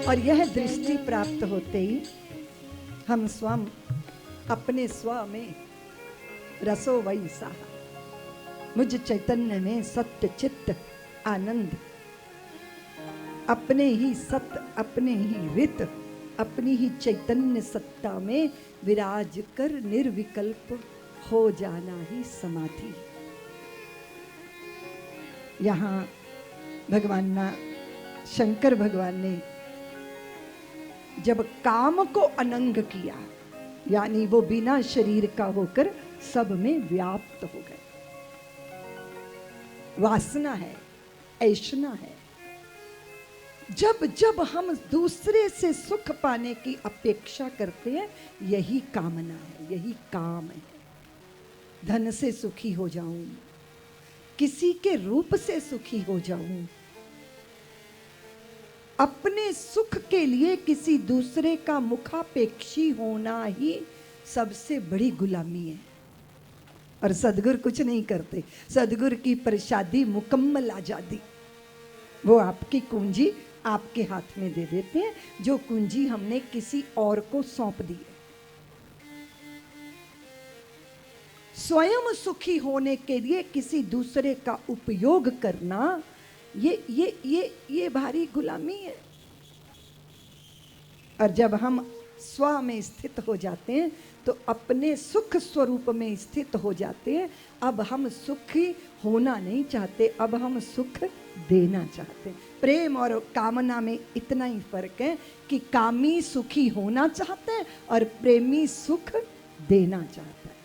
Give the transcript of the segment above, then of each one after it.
और यह दृष्टि प्राप्त होते ही हम स्वयं अपने स्व में रसो वही साहा, मुझ चैतन्य में सत्य चित्त आनंद, अपने ही सत्य अपने ही रित अपनी ही चैतन्य सत्ता में विराज कर निर्विकल्प हो जाना ही समाधि। यहाँ भगवान शंकर भगवान ने जब काम को अनंग किया, यानी वो बिना शरीर का होकर सब में व्याप्त हो गए। वासना है, ऐशना है। जब जब हम दूसरे से सुख पाने की अपेक्षा करते हैं, यही कामना है, यही काम है। धन से सुखी हो जाऊं, किसी के रूप से सुखी हो जाऊं, अपने सुख के लिए किसी दूसरे का मुखापेक्षी होना ही सबसे बड़ी गुलामी है। और सदगुरु कुछ नहीं करते। सदगुरु की प्रसादी मुकम्मल आजादी। वो आपकी कुंजी आपके हाथ में दे देते हैं, जो कुंजी हमने किसी और को सौंप दी है। स्वयं सुखी होने के लिए किसी दूसरे का उपयोग करना, ये भारी गुलामी है। और जब हम स्व में स्थित हो जाते हैं तो अपने सुख स्वरूप में स्थित हो जाते हैं। अब हम सुखी होना नहीं चाहते, अब हम सुख देना चाहते हैं। प्रेम और कामना में इतना ही फर्क है कि कामी सुखी होना चाहते हैं और प्रेमी सुख देना चाहता है।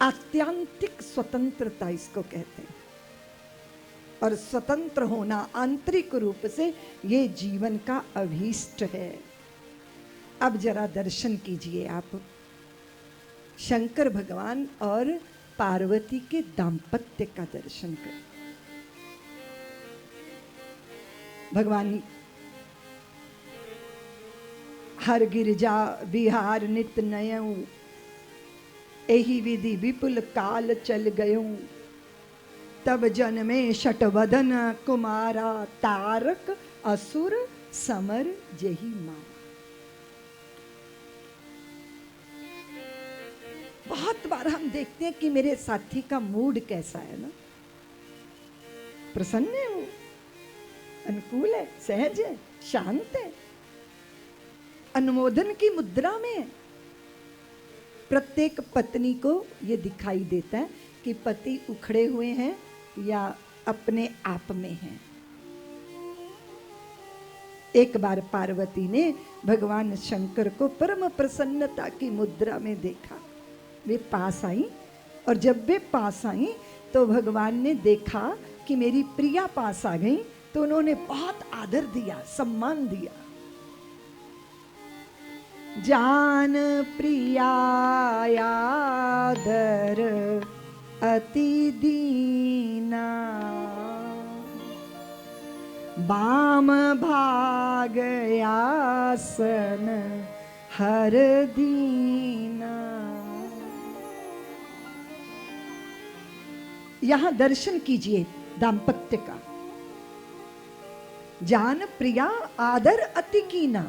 आत्यांतिक स्वतंत्रता इसको कहते हैं। और स्वतंत्र होना आंतरिक रूप से ये जीवन का अभीष्ट है। अब जरा दर्शन कीजिए आप शंकर भगवान और पार्वती के दाम्पत्य का दर्शन कर। भगवान हर गिरजा बिहार नित नयऊ, एही विधि विपुल काल चल गयूं, तब जन्मे शटवदन कुमारा, तारक असुर समर जेहि मारा। बहुत बार हम देखते हैं कि मेरे साथी का मूड कैसा है ना, प्रसन्न है, वो अनुकूल है, सहज है, शांत है, अनुमोदन की मुद्रा में। प्रत्येक पत्नी को ये दिखाई देता है कि पति उखड़े हुए हैं या अपने आप में हैं। एक बार पार्वती ने भगवान शंकर को परम प्रसन्नता की मुद्रा में देखा। वे पास आई और जब वे पास आई तो भगवान ने देखा कि मेरी प्रिया पास आ गई, तो उन्होंने बहुत आदर दिया, सम्मान दिया। जान प्रिया आदर अति दीना, बाम भाग आसन हर दीना। यहां दर्शन कीजिए दाम्पत्य का। जान प्रिया आदर अति कीना।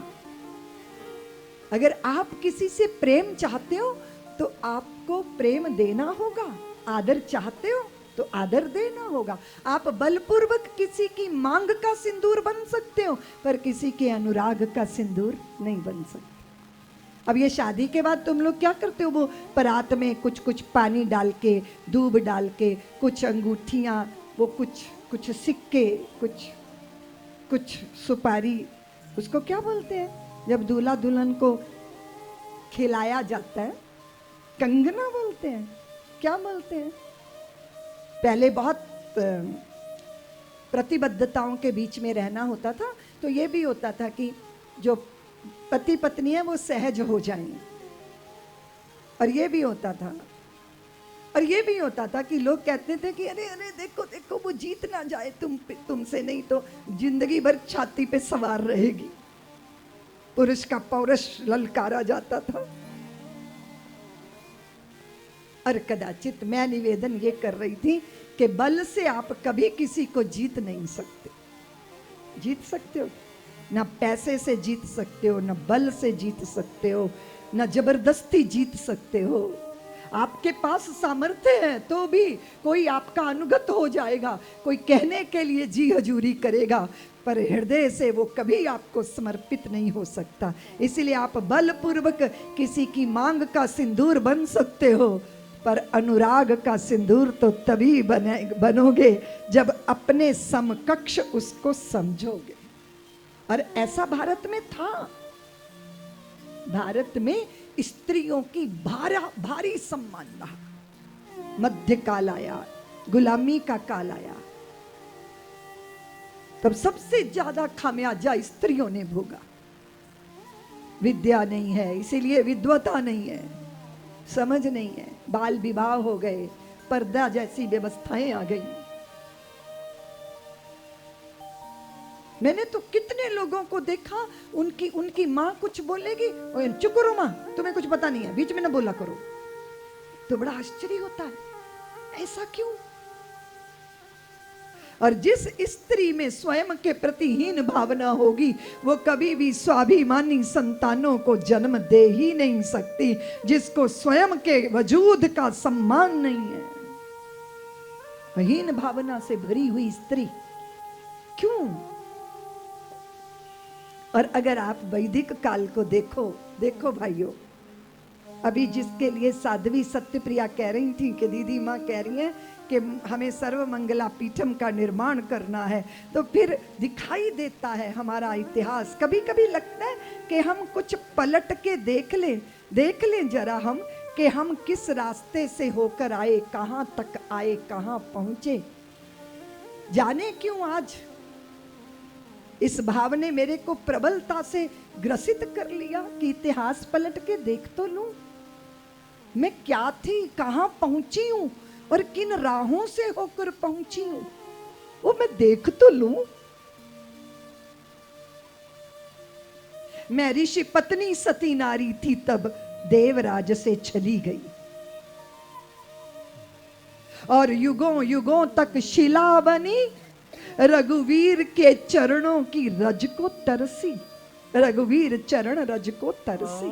अगर आप किसी से प्रेम चाहते हो तो आपको प्रेम देना होगा, आदर चाहते हो तो आदर देना होगा। आप बलपूर्वक किसी की मांग का सिंदूर बन सकते हो, पर किसी के अनुराग का सिंदूर नहीं बन सकते। अब ये शादी के बाद तुम लोग क्या करते हो, वो परात में कुछ कुछ पानी डाल के, दूब डाल के, कुछ अंगूठियां, वो कुछ सिक्के, कुछ सुपारी, उसको क्या बोलते हैं जब दूल्हा दुल्हन को खिलाया जाता है? कंगना बोलते हैं, क्या बोलते हैं? पहले बहुत प्रतिबद्धताओं के बीच में रहना होता था, तो ये भी होता था कि जो पति पत्नी है वो सहज हो जाएं। और ये भी होता था कि लोग कहते थे कि अरे अरे देखो देखो वो जीत ना जाए तुमसे, नहीं तो जिंदगी भर छाती पे सवार रहेगी। पुरुष का पौरुष ललकारा जाता था। और कदाचित मैं निवेदन ये कर रही थी कि बल से आप कभी किसी को जीत नहीं सकते। जीत सकते हो ना पैसे से जीत सकते हो, ना बल से जीत सकते हो, ना जबरदस्ती जीत सकते हो। आपके पास सामर्थ्य है तो भी कोई आपका अनुगत हो जाएगा, कोई कहने के लिए जी हजूरी करेगा, पर हृदय से वो कभी आपको समर्पित नहीं हो सकता। इसलिए आप बलपूर्वक किसी की मांग का सिंदूर बन सकते हो, पर अनुराग का सिंदूर तो तभी बनोगे जब अपने समकक्ष उसको समझोगे। और ऐसा भारत में था। भारत में स्त्रियों की भारी सम्मान रहा। मध्य काल आया, गुलामी का काल आया, तब सबसे ज्यादा खामियाजा स्त्रियों ने भोगा। विद्या नहीं है, इसीलिए विद्वता नहीं है, समझ नहीं है, बाल विवाह हो गए, पर्दा जैसी व्यवस्थाएं आ गई। मैंने तो कितने लोगों को देखा, उनकी माँ कुछ बोलेगी, चुप करो माँ, तुम्हें कुछ पता नहीं है, बीच में ना बोला करो। तो बड़ा आश्चर्य होता है, ऐसा क्यों? और जिस स्त्री में स्वयं के प्रति हीन भावना होगी, वो कभी भी स्वाभिमानी संतानों को जन्म दे ही नहीं सकती। जिसको स्वयं के वजूद का सम्मान नहीं है, हीन भावना से भरी हुई स्त्री क्यों? और अगर आप वैदिक काल को देखो भाइयों, अभी जिसके लिए साध्वी सत्यप्रिया कह रही थी कि दीदी माँ कह रही हैं कि हमें सर्वमंगला पीठम का निर्माण करना है, तो फिर दिखाई देता है हमारा इतिहास। कभी कभी लगता है कि हम कुछ पलट के देख लें जरा हम, कि हम किस रास्ते से होकर आए, कहाँ तक आए, कहाँ पहुंचे। जाने क्यों आज इस भाव ने मेरे को प्रबलता से ग्रसित कर लिया कि इतिहास पलट के देख तो लूं, मैं क्या थी, कहां पहुंची हूं और किन राहों से होकर पहुंची हूं, वो मैं देख तो लूं। मैं ऋषि पत्नी सती नारी थी, तब देवराज से चली गई और युगों युगों तक शिला बनी, रघुवीर के चरणों की रज को तरसी। रघुवीर चरण रज को तरसी।